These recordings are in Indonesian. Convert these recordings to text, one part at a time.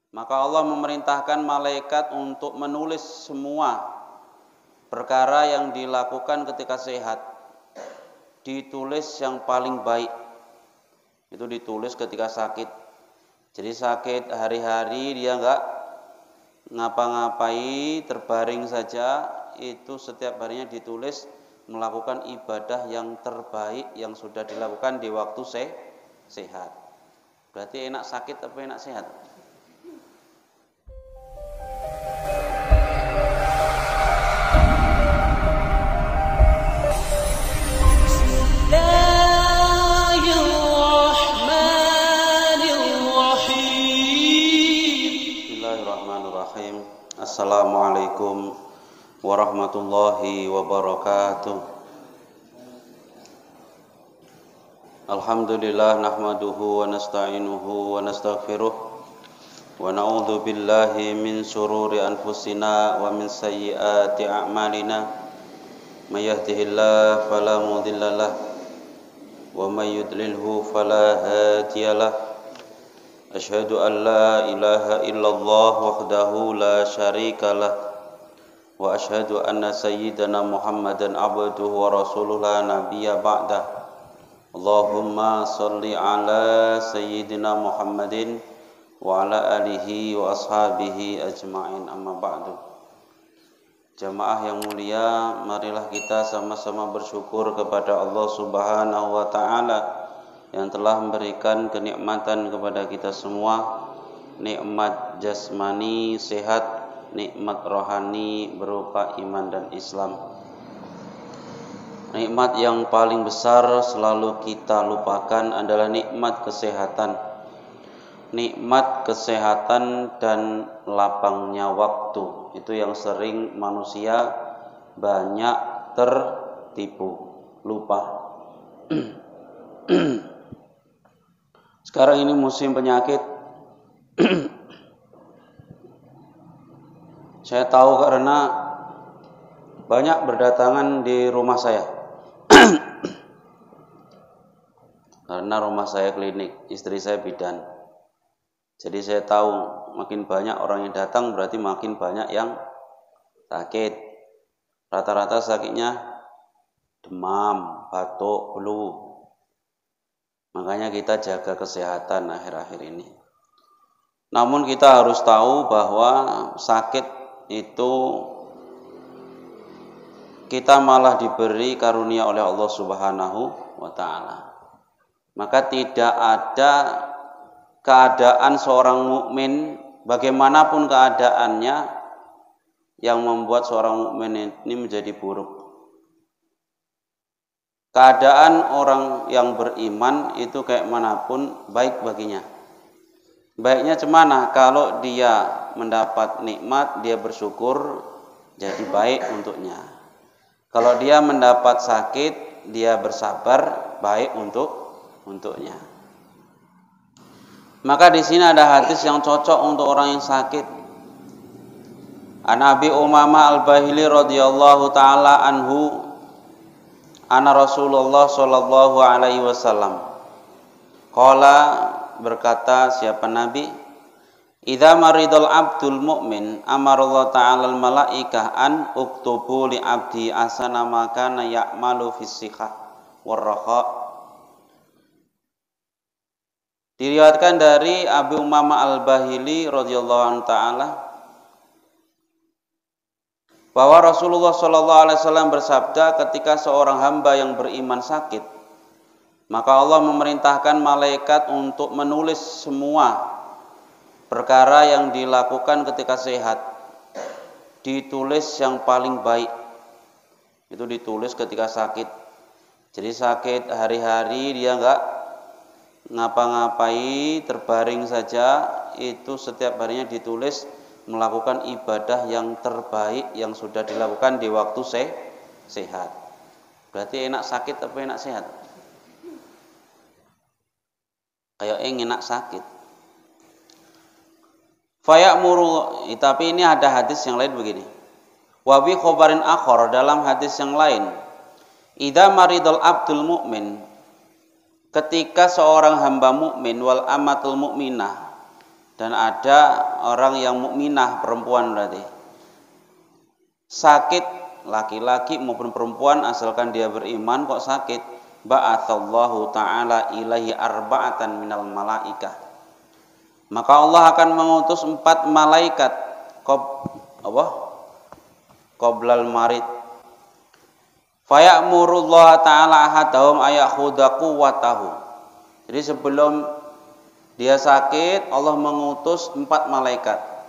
Maka Allah memerintahkan malaikat untuk menulis semua perkara yang dilakukan ketika sehat. Ditulis yang paling baik. Itu ditulis ketika sakit. Jadi sakit hari-hari dia enggak ngapa-ngapai, terbaring saja, itu setiap harinya ditulis melakukan ibadah yang terbaik yang sudah dilakukan di waktu sehat. Berarti enak sakit apa enak sehat? Bismillahirrahmanirrahim. Assalamualaikum warahmatullahi wabarakatuh. Alhamdulillah nahmaduhu wa nasta'inuhu wa nastaghfiruh wa na'udzu billahi min syururi anfusina wa min sayyiati a'malina. May yahdihillahu fala mudhillalah wa may yudlilhu fala hadiyalah. Asyhadu an la ilaha illallah wahdahu la syarikalah wa asyhadu anna sayyidana Muhammadan abduhu wa rasuluhu la nabiyya ba'dah. Allahumma shalli ala sayyidina Muhammadin wa ala alihi wa ashabihi ajma'in, amma ba'du. Jamaah yang mulia, marilah kita sama-sama bersyukur kepada Allah Subhanahu wa taala yang telah memberikan kenikmatan kepada kita semua, nikmat jasmani sehat, nikmat rohani berupa iman dan Islam. Nikmat yang paling besar selalu kita lupakan adalah nikmat kesehatan. Nikmat kesehatan dan lapangnya waktu, itu yang sering manusia banyak tertipu, lupa. Sekarang ini musim penyakit. Saya tahu karena banyak berdatangan di rumah saya. Karena rumah saya klinik, istri saya bidan. Jadi saya tahu makin banyak orang yang datang berarti makin banyak yang sakit. Rata-rata sakitnya demam, batuk, flu. Makanya kita jaga kesehatan akhir-akhir ini. Namun kita harus tahu bahwa sakit itu kita malah diberi karunia oleh Allah Subhanahu wa taala. Maka tidak ada keadaan seorang mukmin bagaimanapun keadaannya yang membuat seorang mukmin ini menjadi buruk. Keadaan orang yang beriman itu kayak manapun baik baginya. Baiknya cemana? Kalau dia mendapat nikmat, dia bersyukur, jadi baik untuknya. Kalau dia mendapat sakit, dia bersabar, baik untuknya. Maka di sini ada hadis yang cocok untuk orang yang sakit. An Abi Umamah Al-Bahili radhiyallahu taala anhu, Ana Rasulullah sallallahu alaihi wasallam. Qala, berkata siapa Nabi, idza maridul abdul mu'min amarallahu ta'ala al malaikah an uktubu li abdi asana ma kana ya'malu fis sihah war raha. Diriwayatkan dari Abu Umamah Al-Bahili radhiyallahu anhu taala bahwa Rasulullah sallallahu alaihi wasallam bersabda, ketika seorang hamba yang beriman sakit, maka Allah memerintahkan malaikat untuk menulis semua perkara yang dilakukan ketika sehat. Ditulis yang paling baik. Itu ditulis ketika sakit. Jadi sakit hari-hari dia enggak ngapa-ngapai, terbaring saja, itu setiap harinya ditulis melakukan ibadah yang terbaik yang sudah dilakukan di waktu sehat. Berarti enak sakit apa enak sehat? Kayak enak sakit. Fayamuru, tapi ini ada hadis yang lain begini. Wa bi khabarin akhar, dalam hadis yang lain, idza maridul abdul mu'min, ketika seorang hamba mukmin wal amatul mukminah dan ada orang yang mukminah perempuan berarti. Sakit laki-laki maupun perempuan asalkan dia beriman kok sakit, ba'atsallahu ta'ala ilaihi arba'atan minal malaikah. Maka Allah akan mengutus 4 malaikat qoblal marid. Faya'murullah ta'ala ahadahum ayakhudha quwwatahu. Jadi sebelum dia sakit, Allah mengutus 4 malaikat.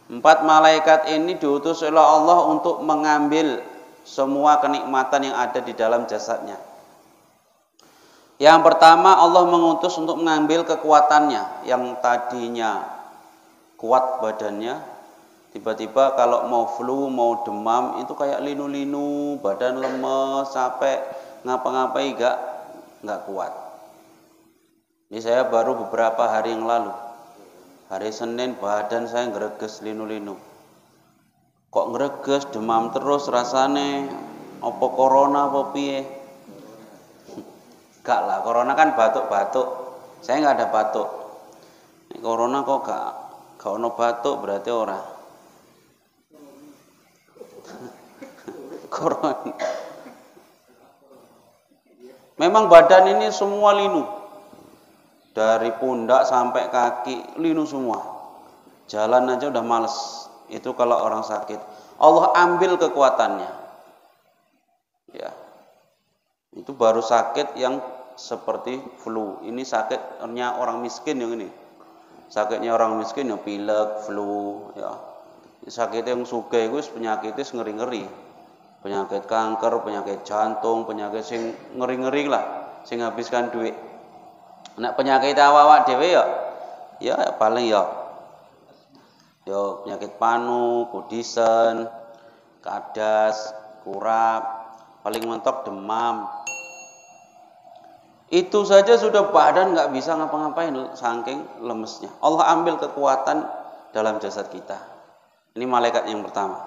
4 malaikat ini diutus oleh Allah untuk mengambil semua kenikmatan yang ada di dalam jasadnya. Yang pertama, Allah mengutus untuk mengambil kekuatannya. Yang tadinya kuat badannya, tiba-tiba kalau mau flu, mau demam, itu kayak linu-linu, badan lemes, capek, ngapa-ngapai nggak kuat. Ini saya baru beberapa hari yang lalu, hari Senin, badan saya ngereges linu-linu. Kok ngereges, demam terus rasane, apa corona apa piye? Gak lah, corona kan batuk-batuk. Saya nggak ada batuk. Ini corona kok gak ono batuk, berarti ora. Corona. Memang badan ini semua linu. Dari pundak sampai kaki linu semua. Jalan aja udah males. Itu kalau orang sakit. Allah ambil kekuatannya. Ya. Itu baru sakit yang seperti flu. Ini sakitnya orang miskin yang ini. Sakitnya orang miskin yang pilek, flu, ya. Sakit yang sugih itu penyakitnya ngeri-ngeri. Penyakit kanker, penyakit jantung, penyakit sing ngeri-ngeri lah, sing habiskan duit. Nek penyakit awak dhewe ya paling ya penyakit panu, kudisen, kadas, kurap, paling mentok demam. Itu saja sudah badan nggak bisa ngapa-ngapain saking lemesnya. Allah ambil kekuatan dalam jasad kita. Ini malaikat yang pertama.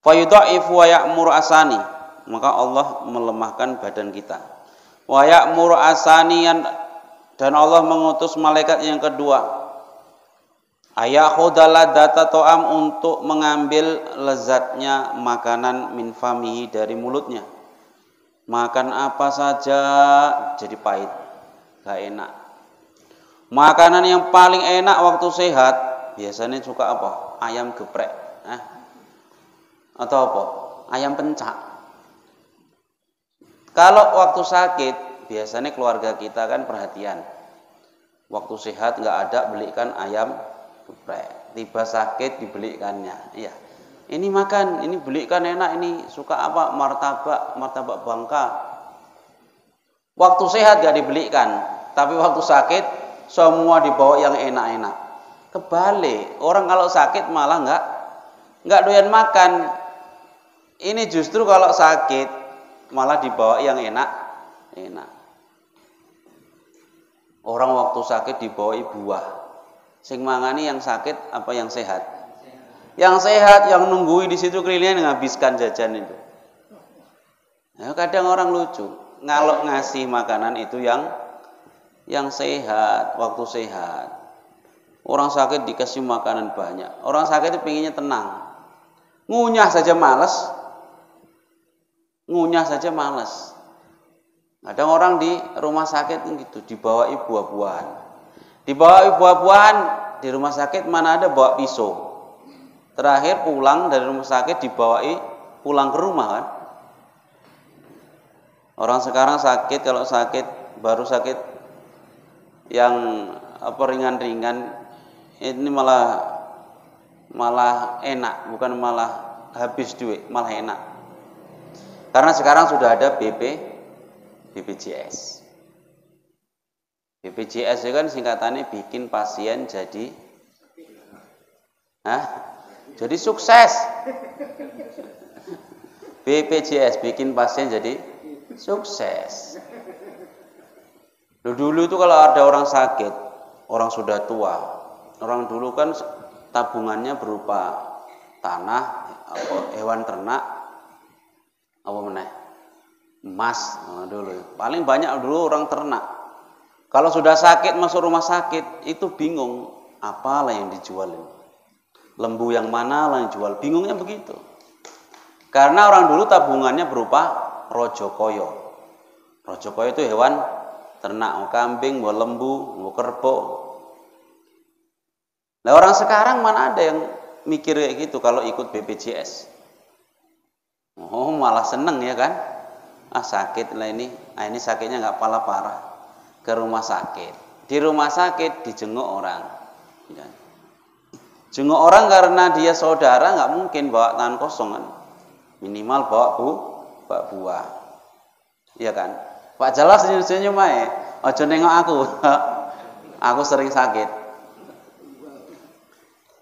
Fayudha'ifu wa ya'muru asani. Maka Allah melemahkan badan kita. Wa ya'muru asaniyan, dan Allah mengutus malaikat yang kedua. Ayakhudala data to'am, untuk mengambil lezatnya makanan min famihi, dari mulutnya. Makan apa saja jadi pahit, gak enak. Makanan yang paling enak waktu sehat biasanya suka apa? Ayam geprek, atau apa? Ayam pencak. Kalau waktu sakit biasanya keluarga kita kan perhatian. Waktu sehat nggak ada, belikan ayam geprek. Tiba sakit dibelikannya. Iya. Ini makan, ini belikan enak, ini suka apa? Martabak Bangka. Waktu sehat gak dibelikan, tapi waktu sakit semua dibawa yang enak-enak. Kebalik, orang kalau sakit malah nggak doyan makan. Ini justru kalau sakit malah dibawa yang enak. Orang waktu sakit dibawa buah. Sing mangani yang sakit apa yang sehat? Yang sehat, yang nunggui di situ kelilingnya menghabiskan jajan itu. Nah, kadang orang lucu, ngalok ngasih makanan itu yang sehat, waktu sehat. Orang sakit dikasih makanan banyak. Orang sakit itu pengennya tenang. Ngunyah saja malas. Kadang orang di rumah sakit gitu dibawai buah-buahan. Di rumah sakit mana ada bawa pisau. Terakhir pulang dari rumah sakit dibawai pulang ke rumah kan. Orang sekarang sakit, kalau sakit baru sakit yang ringan-ringan, ini malah enak, bukan malah habis duit, malah enak. Karena sekarang sudah ada BPJS. BPJS itu kan singkatannya bikin pasien jadi jadi sukses. BPJS bikin pasien jadi sukses. Dulu itu kalau ada orang sakit, orang sudah tua, orang dulu kan tabungannya berupa tanah, hewan ternak, emas dulu. Paling banyak dulu orang ternak. Kalau sudah sakit masuk rumah sakit itu bingung, apalah yang dijual ini. Lembu yang mana lah yang jual, bingungnya begitu. Karena orang dulu tabungannya berupa rojokoyo. Rojokoyo itu hewan ternak, mau kambing, mau lembu, mau kerbau. Nah orang sekarang mana ada yang mikir kayak gitu kalau ikut BPJS? Oh malah seneng ya kan? Sakit lah ini, ini sakitnya nggak parah, ke rumah sakit. Di rumah sakit dijenguk orang. Ya. Jenguk orang karena dia saudara nggak mungkin bawa tangan kosong kan, minimal bawa buah, iya kan? Pak Jalas senyum-senyum aja, ojo nengok aku sering sakit.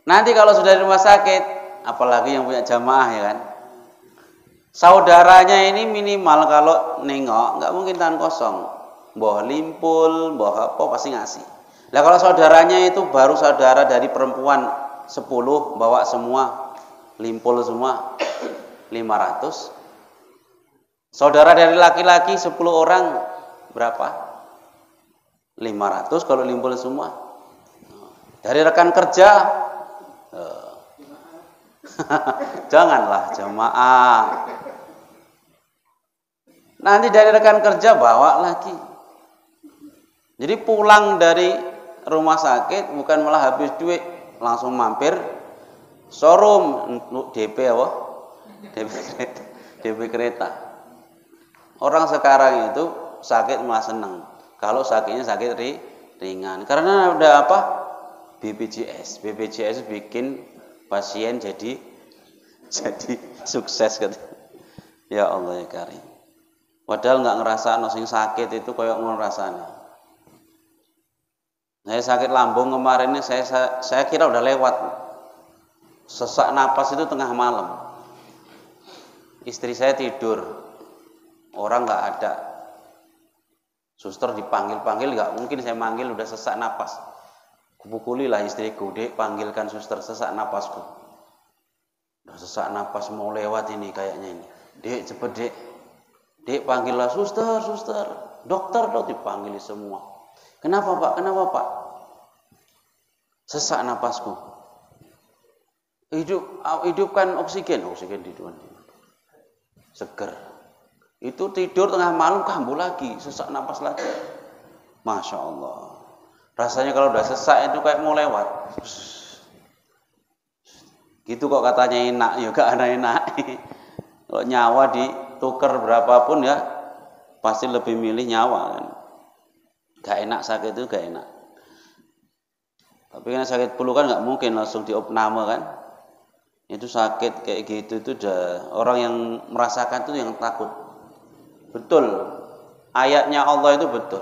Nanti kalau sudah di rumah sakit, apalagi yang punya jamaah ya kan, saudaranya ini minimal kalau nengok nggak mungkin tangan kosong, mbah limpul, mbah apa pasti ngasih. Nah kalau saudaranya itu baru saudara dari perempuan 10 bawa semua limpul semua 500. Saudara dari laki-laki 10 orang berapa? 500 kalau limpul semua. Dari rekan kerja janganlah jamaah. Nanti dari rekan kerja bawa lagi. Jadi pulang dari rumah sakit bukan malah habis duit, langsung mampir showroom DP apa? DP kereta. Orang sekarang itu sakit malah seneng. Kalau sakitnya sakit ringan. Karena udah apa? BPJS. BPJS bikin pasien jadi sukses gitu. Ya Allah ya Karim. Padahal nggak ngerasa sing sakit itu kayak ngono rasanya. Saya sakit lambung kemarin ini saya kira udah lewat. Sesak napas itu tengah malam. Istri saya tidur. Orang nggak ada. Suster dipanggil-panggil nggak mungkin saya manggil udah sesak napas. Kupukulilah istriku, "Dek, panggilkan suster, sesak napasku." Udah sesak napas mau lewat ini kayaknya ini. "Dek, cepet Dek. Dek, panggillah suster, suster. Dokter dipanggil semua. Kenapa Pak? Kenapa Pak? Sesak napasku. Hidupkan oksigen di dunia. Seger. Itu tidur tengah malam kambuh lagi, sesak napas lagi. Masya Allah. Rasanya kalau udah sesak itu kayak mau lewat. Gitu kok katanya enak, ya gak ada enak. Kalau nyawa ditukar berapapun ya pasti lebih milih nyawa kan. Gak enak sakit itu gak enak. Tapi kan sakit flu kan nggak mungkin langsung diopname kan. Itu sakit kayak gitu itu udah orang yang merasakan itu yang takut. Betul. Ayatnya Allah itu betul.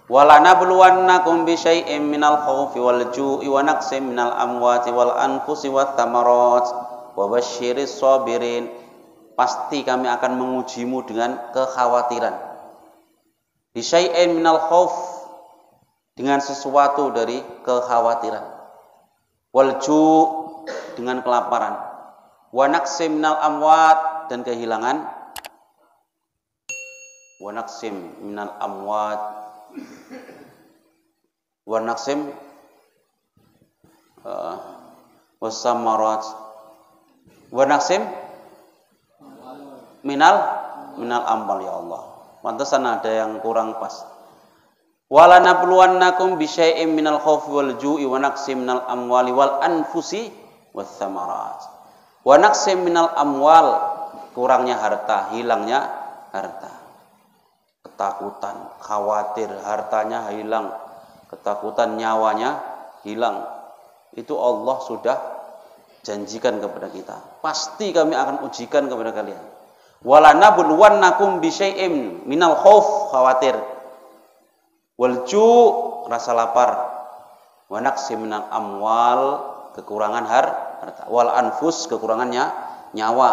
Walanabluwannakum bisyai'im minal khaufi wal ju'i wa naqsim minal amwati wal anfusi wath thamarat wa basyiris sabirin. Pasti kami akan mengujimu dengan kekhawatiran. Bisyai'im minal khauf, dengan sesuatu dari kekhawatiran. Wal ju' dengan kelaparan. Wa naqsim minal amwat, dan kehilangan. Wa naqsim minal amwat wa naqsim wasamarat wa naqsim minal amwal. Ya Allah, pantesan ada yang kurang pas. Wala nabluwannakum bisyai'im minal khaufi wal ju'i wa naqsim minal amwali wal anfusi wath thamarat. Wa naqsim minal amwal, kurangnya harta, hilangnya harta. Ketakutan, khawatir hartanya hilang, ketakutan nyawanya hilang. Itu Allah sudah janjikan kepada kita. Pasti kami akan ujikan kepada kalian. Wala nabluwannakum bisyai'im minal khauf, khawatir. Wal ju', rasa lapar. Wa naqsim minal amwal, kekurangan harta. Wal anfus, kekurangannya nyawa.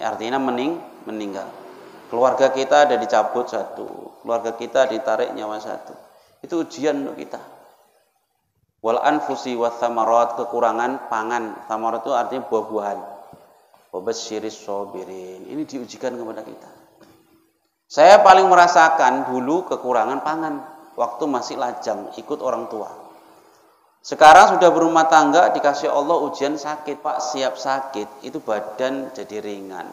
Artinya meninggal. Keluarga kita ada dicabut satu, keluarga kita ditarik nyawa satu. Itu ujian untuk kita. Wal anfusi wath thamarat, kekurangan pangan. Thamarat itu artinya buah-buahan. Wa basyiris sabirin. Ini diujikan kepada kita. Saya paling merasakan dulu kekurangan pangan. waktu masih lajang ikut orang tua. Sekarang sudah berumah tangga, dikasih Allah ujian sakit, Pak, siap sakit, itu badan jadi ringan.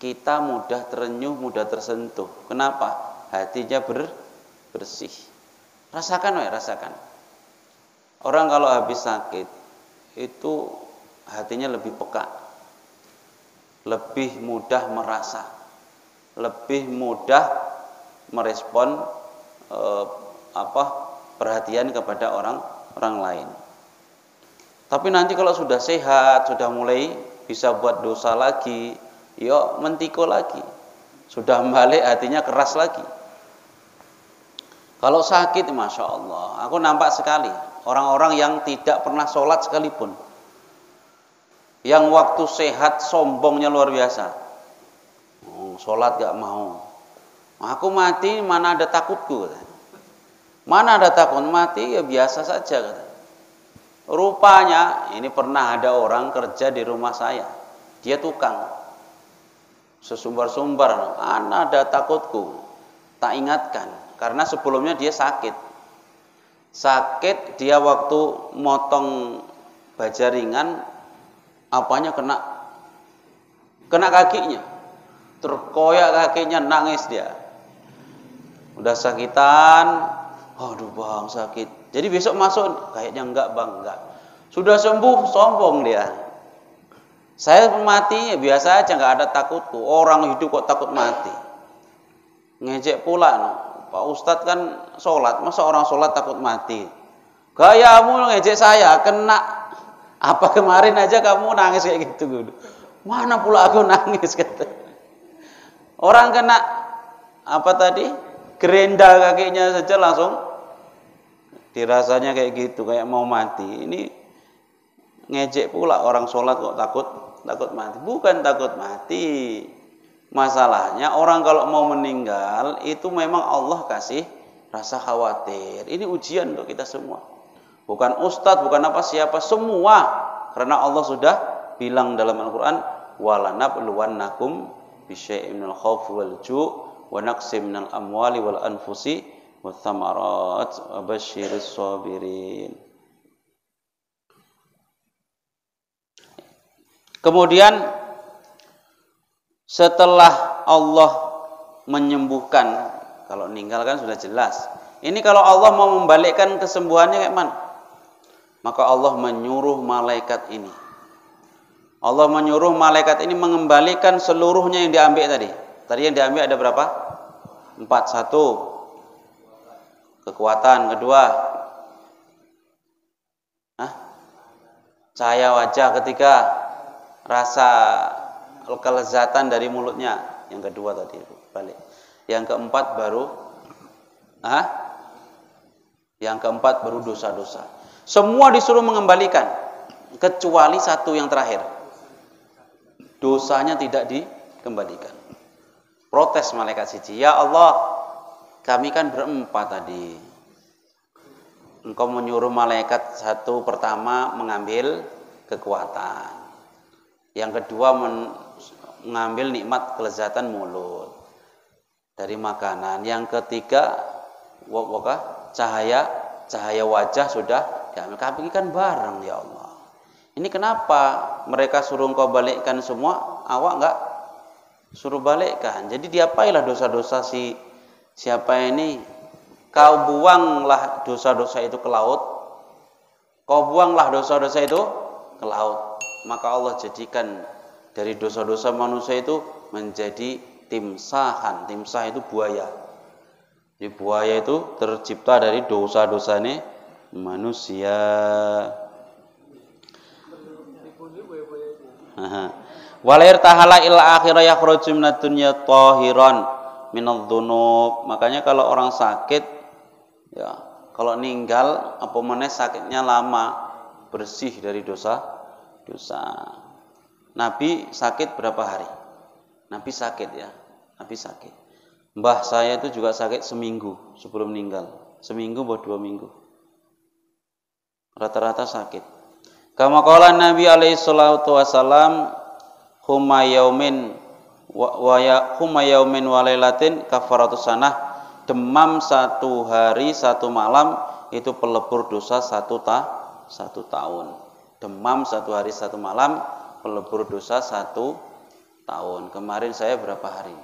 Kita mudah terenyuh, mudah tersentuh. Kenapa? Hatinya bersih. Rasakan, rasakan. Orang kalau habis sakit itu hatinya lebih peka, lebih mudah merasa, lebih mudah merespon perhatian kepada orang lain. Tapi nanti kalau sudah sehat, sudah mulai bisa buat dosa lagi, yuk mentiko lagi, sudah balik hatinya keras lagi. Kalau sakit, masya Allah, aku nampak sekali orang-orang yang tidak pernah sholat sekalipun, yang waktu sehat sombongnya luar biasa, sholat gak mau. Aku mati mana ada takutku, mana ada takut mati, ya biasa saja. Rupanya ini pernah ada orang kerja di rumah saya, dia tukang sesumbar-sumbar, mana ada takutku. Tak ingatkan, karena sebelumnya dia sakit dia waktu motong baja ringan, apanya kena kakinya, terkoyak kakinya, nangis dia. Udah sakitan, aduh bang sakit. Jadi besok masuk, kayaknya enggak bang, enggak. Sudah sembuh, sombong dia. Saya mati ya biasa aja, enggak ada takutku. Orang hidup kok takut mati. Ngejek pula, no. Pak Ustadz kan sholat, masa orang sholat takut mati? Gayamu ngejek saya, kena apa kemarin aja kamu nangis kayak gitu. Mana pula aku nangis kata. Orang kena apa tadi? Gerendal kakinya saja langsung dirasanya kayak gitu, kayak mau mati. Ini ngejek pula orang sholat kok takut mati. Bukan takut mati. Masalahnya orang kalau mau meninggal itu memang Allah kasih rasa khawatir. Ini ujian untuk kita semua. Bukan ustadz, bukan apa siapa, semua. Karena Allah sudah bilang dalam Al-Quran, walanabluwannakum bisyai'in minal khawfi wal ju' wa naqsim minal amwali wal anfusi wath thamarat wa basyiris sabirin. Kemudian setelah Allah menyembuhkan, kalau meninggal kan sudah jelas. Ini kalau Allah mau membalikkan kesembuhannya kayak mana? Maka Allah menyuruh malaikat ini. Allah menyuruh malaikat ini mengembalikan seluruhnya yang diambil tadi. Tadi yang diambil ada berapa? 4. 1. Kekuatan. 2. Cahaya wajah. 3. Rasa kelezatan dari mulutnya. Yang kedua tadi balik. Yang keempat baru yang keempat baru dosa-dosa. Semua disuruh mengembalikan kecuali satu yang terakhir. Dosanya tidak dikembalikan. Protes malaikat siji, ya Allah, kami kan berempat tadi. Engkau menyuruh malaikat satu pertama mengambil kekuatan. Yang kedua mengambil nikmat kelezatan mulut dari makanan. Yang ketiga cahaya wajah sudah diambil. Kami kan bareng ya Allah. Ini kenapa mereka suruh engkau balikkan semua, awak enggak suruh balikkan? Jadi diapailah dosa-dosa siapa ini? Kau buanglah dosa-dosa itu ke laut. Kau buanglah dosa-dosa itu ke laut. Maka Allah jadikan dari dosa-dosa manusia itu menjadi timsahan. Timsah itu buaya. Jadi buaya itu tercipta dari dosa-dosanya manusia. Walair tahala illa akhirah yakhruju minad dunya tahiran minadh-dhunub. Makanya kalau orang sakit ya, kalau meninggal apa meneh sakitnya lama, bersih dari dosa. Nabi sakit berapa hari? Nabi sakit ya. Nabi sakit. Mbah saya itu juga sakit seminggu sebelum meninggal. Seminggu buat 2 minggu. Rata-rata sakit. Kama qala Nabi alaihi salatu wasalam, huma yaumin wa lailatin kafaratus sanah demam 1 hari 1 malam itu pelebur dosa 1 tahun. Demam 1 hari 1 malam pelebur dosa 1 tahun. Kemarin saya berapa hari?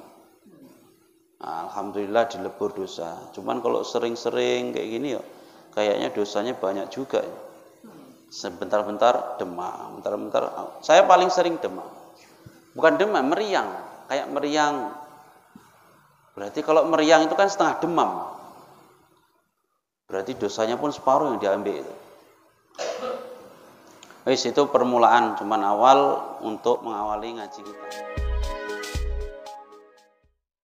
Alhamdulillah dilebur dosa. Cuman kalau sering-sering kayak gini ya, kayaknya dosanya banyak juga. Sebentar-bentar demam, bentar-bentar. Saya paling sering demam. Bukan demam, meriang. Kayak meriang. Berarti kalau meriang itu kan setengah demam. Berarti dosanya pun separuh yang diambil itu. Itu permulaan, cuman awal untuk mengawali ngaji kita.